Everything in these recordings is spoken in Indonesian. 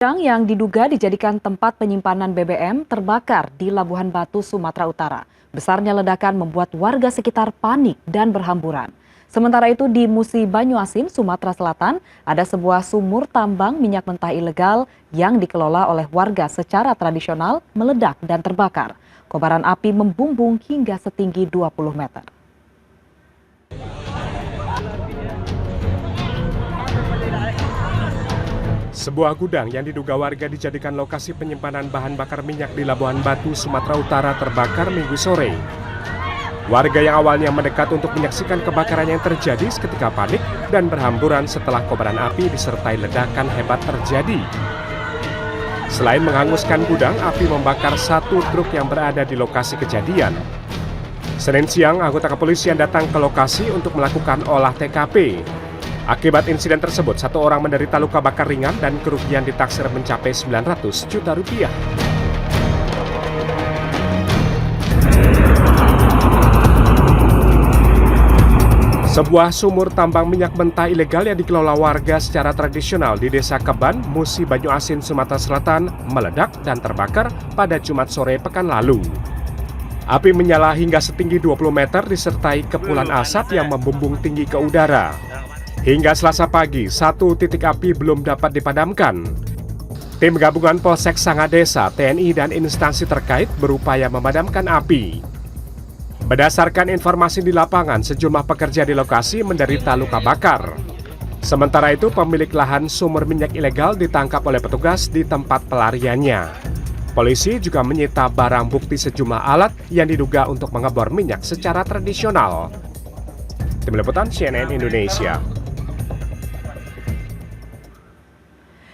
Gudang yang diduga dijadikan tempat penyimpanan BBM terbakar di Labuhan Batu, Sumatera Utara. Besarnya ledakan membuat warga sekitar panik dan berhamburan. Sementara itu di Musi Banyuasin, Sumatera Selatan, ada sebuah sumur tambang minyak mentah ilegal yang dikelola oleh warga secara tradisional meledak dan terbakar. Kobaran api membumbung hingga setinggi 20 meter. Sebuah gudang yang diduga warga dijadikan lokasi penyimpanan bahan bakar minyak di Labuhan Batu, Sumatera Utara terbakar Minggu sore. Warga yang awalnya mendekat untuk menyaksikan kebakaran yang terjadi seketika panik dan berhamburan setelah kobaran api disertai ledakan hebat terjadi. Selain menghanguskan gudang, api membakar satu truk yang berada di lokasi kejadian. Senin siang, anggota kepolisian datang ke lokasi untuk melakukan olah TKP. Akibat insiden tersebut, satu orang menderita luka bakar ringan dan kerugian ditaksir mencapai 900 juta rupiah. Sebuah sumur tambang minyak mentah ilegal yang dikelola warga secara tradisional di Desa Keban, Musi Banyuasin, Sumatera Selatan meledak dan terbakar pada Jumat sore pekan lalu. Api menyala hingga setinggi 20 meter disertai kepulan asap yang membumbung tinggi ke udara. Hingga Selasa pagi, satu titik api belum dapat dipadamkan. Tim gabungan Polsek Sangadesa, TNI, dan instansi terkait berupaya memadamkan api. Berdasarkan informasi di lapangan, sejumlah pekerja di lokasi menderita luka bakar. Sementara itu, pemilik lahan sumur minyak ilegal ditangkap oleh petugas di tempat pelariannya. Polisi juga menyita barang bukti sejumlah alat yang diduga untuk mengebor minyak secara tradisional. Tim Liputan CNN Indonesia.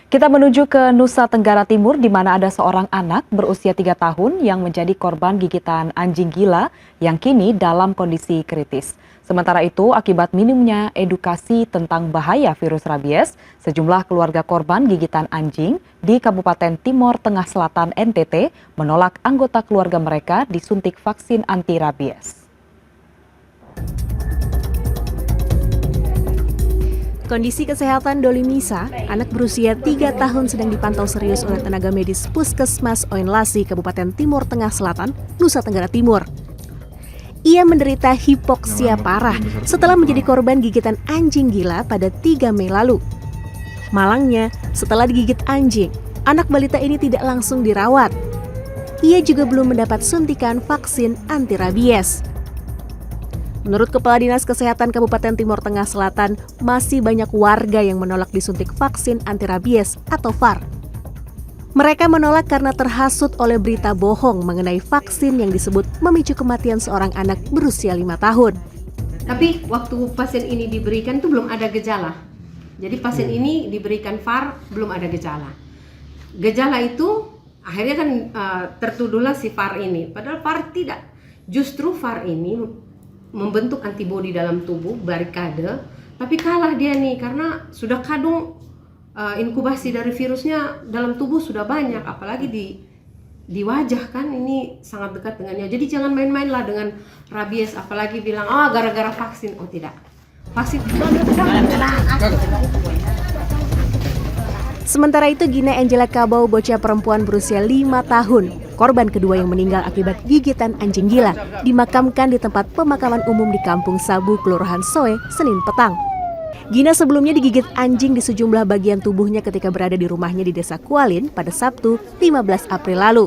Kita menuju ke Nusa Tenggara Timur di mana ada seorang anak berusia 3 tahun yang menjadi korban gigitan anjing gila yang kini dalam kondisi kritis. Sementara itu, akibat minimnya edukasi tentang bahaya virus rabies, sejumlah keluarga korban gigitan anjing di Kabupaten Timor Tengah Selatan NTT menolak anggota keluarga mereka disuntik vaksin anti rabies. Kondisi kesehatan Doli Misa, anak berusia 3 tahun sedang dipantau serius oleh tenaga medis Puskesmas Oenlasi, Kabupaten Timor Tengah Selatan, Nusa Tenggara Timur. Ia menderita hipoksia parah setelah menjadi korban gigitan anjing gila pada 3 Mei lalu. Malangnya, setelah digigit anjing, anak balita ini tidak langsung dirawat. Ia juga belum mendapat suntikan vaksin anti rabies. Menurut Kepala Dinas Kesehatan Kabupaten Timor Tengah Selatan, masih banyak warga yang menolak disuntik vaksin anti rabies atau VAR. Mereka menolak karena terhasut oleh berita bohong mengenai vaksin yang disebut memicu kematian seorang anak berusia 5 tahun. Tapi waktu pasien ini diberikan itu belum ada gejala. Jadi pasien ini diberikan VAR belum ada gejala. Gejala itu akhirnya kan tertuduhlah si VAR ini. Padahal VAR tidak. Justru VAR ini membentuk antibodi dalam tubuh, barikade, tapi kalah dia nih karena sudah kadung inkubasi dari virusnya dalam tubuh sudah banyak, apalagi di wajah kan ini sangat dekat dengannya. Jadi jangan main-main lah dengan rabies, apalagi bilang gara-gara vaksin. Oh tidak, vaksin. Sementara itu, Gina Angela Kabau, bocah perempuan berusia 5 tahun, korban kedua yang meninggal akibat gigitan anjing gila, dimakamkan di tempat pemakaman umum di Kampung Sabu, Kelurahan Soe, Senin petang. Gina sebelumnya digigit anjing di sejumlah bagian tubuhnya ketika berada di rumahnya di Desa Kualin pada Sabtu, 15 April lalu.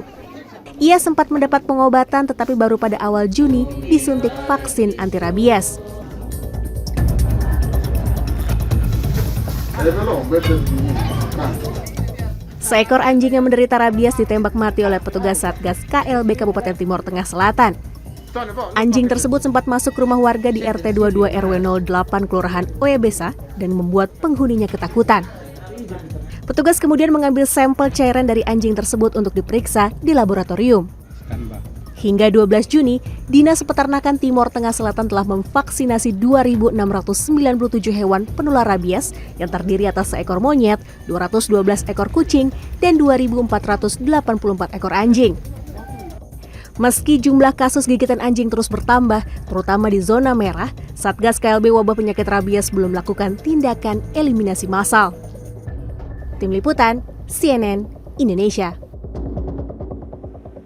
Ia sempat mendapat pengobatan tetapi baru pada awal Juni disuntik vaksin anti rabies. Seekor anjing yang menderita rabies ditembak mati oleh petugas Satgas KLB Kabupaten Timor Tengah Selatan. Anjing tersebut sempat masuk rumah warga di RT 22 RW 08 Kelurahan Oyebesa dan membuat penghuninya ketakutan. Petugas kemudian mengambil sampel cairan dari anjing tersebut untuk diperiksa di laboratorium. Hingga 12 Juni, Dinas Peternakan Timor Tengah Selatan telah memvaksinasi 2.697 hewan penular rabies yang terdiri atas seekor monyet, 212 ekor kucing, dan 2.484 ekor anjing. Meski jumlah kasus gigitan anjing terus bertambah, terutama di zona merah, Satgas KLB Wabah Penyakit Rabies belum melakukan tindakan eliminasi massal. Tim Liputan, CNN Indonesia.